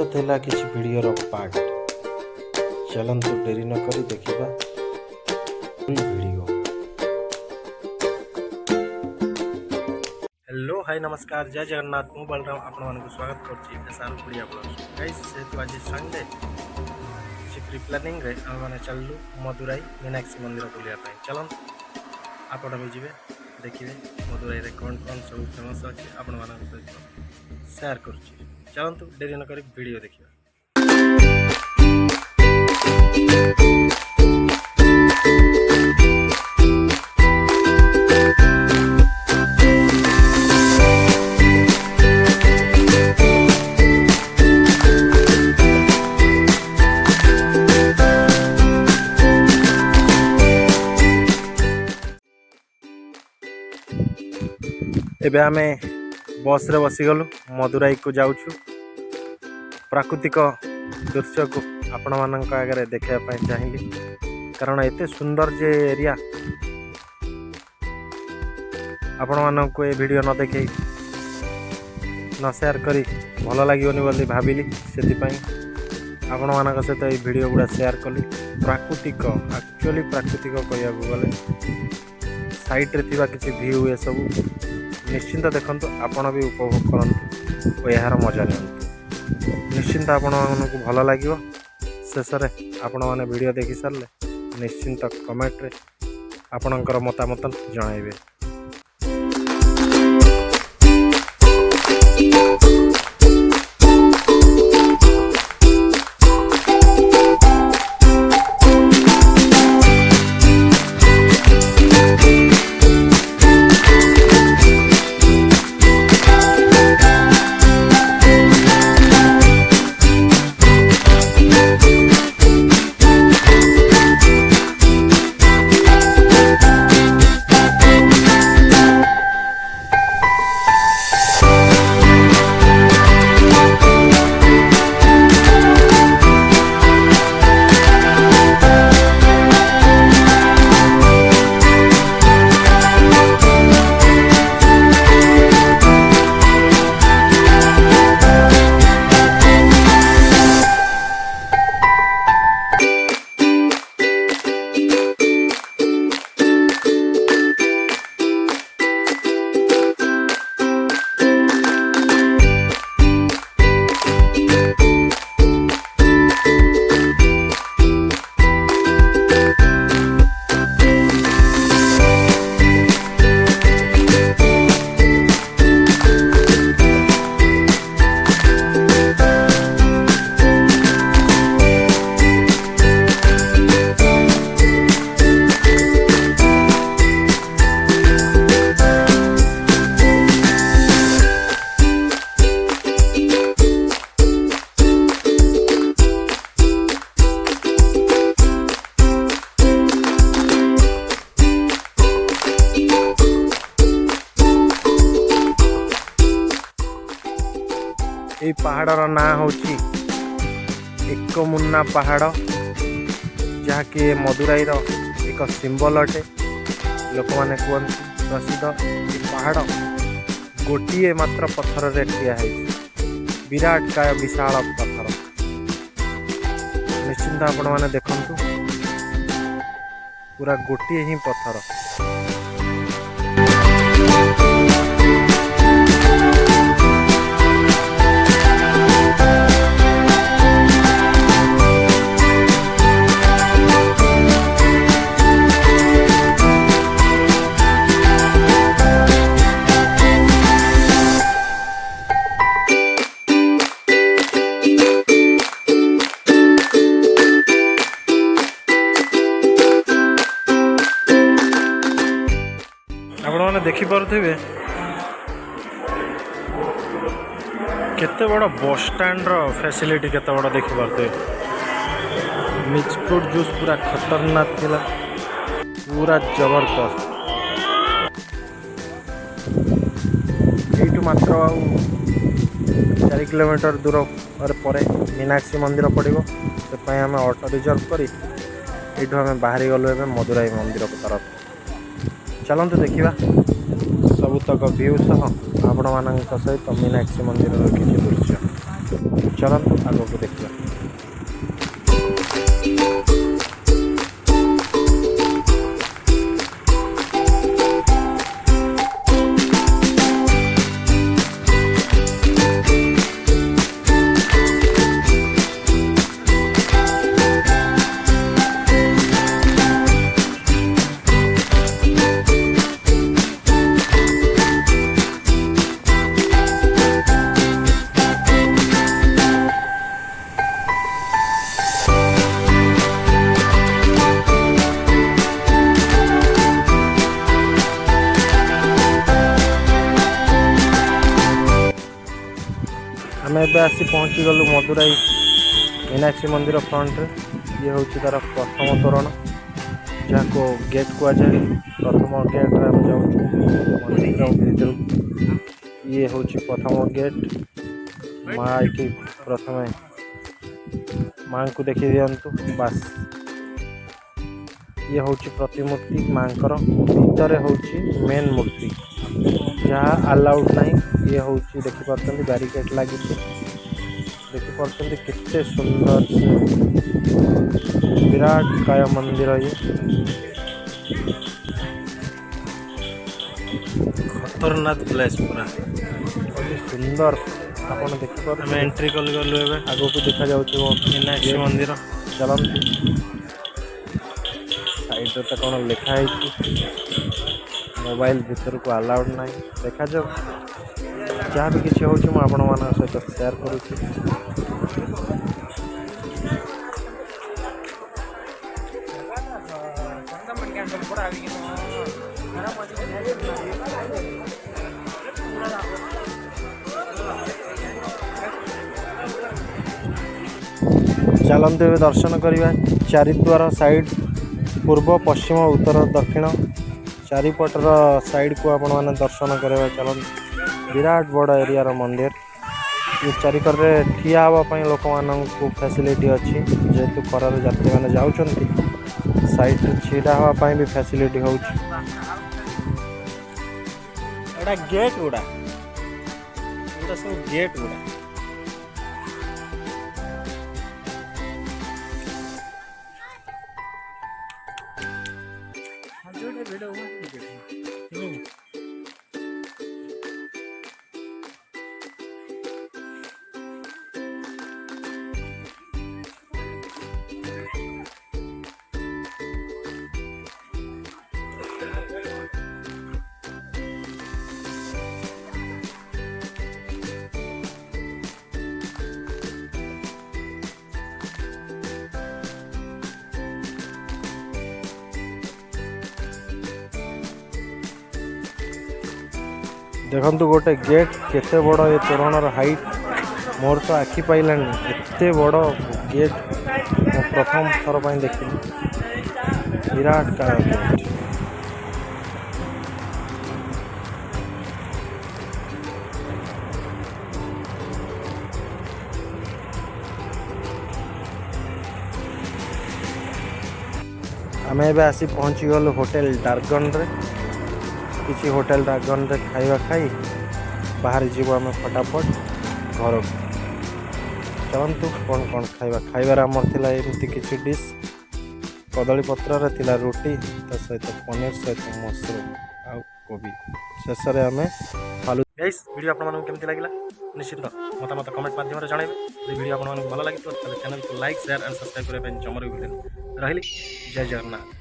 तो थिला किसी वीडियो रो पार्ट। चलंतु डेरी न करी देखिबा वीडियो। हेलो हाय नमस्कार जय जगन्नाथ मु बलराम आपण मानक स्वागत करछि एसआर वीडियो ब्लॉग गाइस। जेतु आज संडे प्री प्लानिंग रे हम माने चललु मदुराई मीनाक्षी मंदिर बुलिया पय। चलन आपण भी जिवे देखिबे मदुराई रे कोन कोन सब फेमस अछि आपण मानक सहित शेयर करछि। चलंतु देरी न करी वीडियो देखिबा। एबे आमे बस रे बसी गलु मदुराई को जाउछु। प्राकृतिक दृश्य को आपण मानक आगे देखा चाहिए कारण एते सुंदर जे एरिया आपण मानक को ये वीडियो न देखे न शेयर करी भल लगे बोली भाविली से आपण मानक सहित ये वीडियो गुड़ा शेयर कली। प्राकृतिक एक्चुअली प्राकृतिक कहया गले साइड रे थिबा किछि व्यू ये सब निश्चिंत देखंतु आपण भी उपभोग करंतु और यार मजा नियंतु। निश्चिंत आपण मानक भल लगे। शेष में आपण मैंने वीडियो देखि सारे निश्चिंत कमेंट रे आपणकर मतामत जणाइबे। ये पहाड़ ना होची एक मुन्ना पहाड़ जहाँकि मदुराई एक सिंबल अटे। लोक मैंने कहते प्रसिद्ध ये पहाड़ गोटे मात्र पत्थर रे ठिया है विराट काय विशाल पत्थर। निश्चिंत आपण मैंने देखंतु पूरा गोटे ही पत्थर। देखी पारे केते बड़ा बस स्टैंड रो फैसिलिटी केते बड़ा देखी पारे। मिक्स फ्रूट जूस पूरा खतरनाक थिला पूरा जबरदस्त। एठू मात्र 4 किलोमीटर दूर पर मीनाक्षी मंदिर पड़ो से आम ऑटो रिजर्व करी एठू आम बाहरी गलु मदुराई मंदिर तरफ। चलते देखा सबुतक व्यू सह आपण मान सहित मीनाक्षी मंदिर किसी दृश्य। चलतु आग को देखा। आम एबे आसी पहुँची गलु मदुराई मीनाक्षी मंदिर फ्रंट रे। ये हूँ तार प्रथम तोरण जहाँ को गेट कहुए। प्रथम गेट रे हम जाऊँ मंदिर भीतर। ये हूँ प्रथम गेट। माँ की प्रथम माँ को देखी दिंतु बास। ये हूँ प्रतिमूर्ति माँ भीतर हूँ मेन मूर्ति जहाँ अलाउड नहीं। ये हूँ देखिपुं बैरिकेड लगी देखिपुं केते सुंदर से विराट काय मंदिर। ये खतरनाक प्लेस पूरा सुंदर आप देखिए। एंट्री कल गलु आगे को देखा मीनाक्षी मंदिर। चलते साइड रे तो कौन लिखाई मोबाइल भीतर को अलाउड नहीं। देखा जाओ जहाँ भी किसी हो सहित शेयर करुँच। चलते हुए दर्शन करवा चारिद्वार साइड पूर्व पश्चिम उत्तर दक्षिण चारिपटर साइड को आपण मैंने दर्शन करवा। चलते विराट बड़ एरिया मंदिर। ये चारिकर ठिया हाँपाई लोक मानू फैसिलिटी अच्छी जेहेतु खरार यात्री मैंने जाऊँच साइड छिड़ा हाँपाई भी फैसिलिटी हो। गेट गुड़ा सब गेट गुड़ा देखु गोटे गेट केते बड़ ये तोरणर हाइट मोर तो आखि पाइलानी एते बड़ गेट मैं प्रथम थर पर देखी विराट का गेट। आम एबे आसी पहुँची गलु होटेल डार्गन रे। किसी होटेल डार्गन रे खाइबा खाई बाहर जीव आम फटाफट घर को। चलतु कौन कौन खाइबा खाइबार आमर थिला एमती किसी डिश कदली पत्र थिला रोटी तो सहित पनीर सहित मशरूम आ कोबी शेष में आम फालू। गाइस वीडियो आपन केमती लागिला निश्चित मतामत कमेंट माध्यम जनइबे। ये वीडियो आपन भल लगी तो चैनल को लाइक शेयर एंड सब्सक्राइब करने जमर भी भूलें। रही जय जगन्नाथ।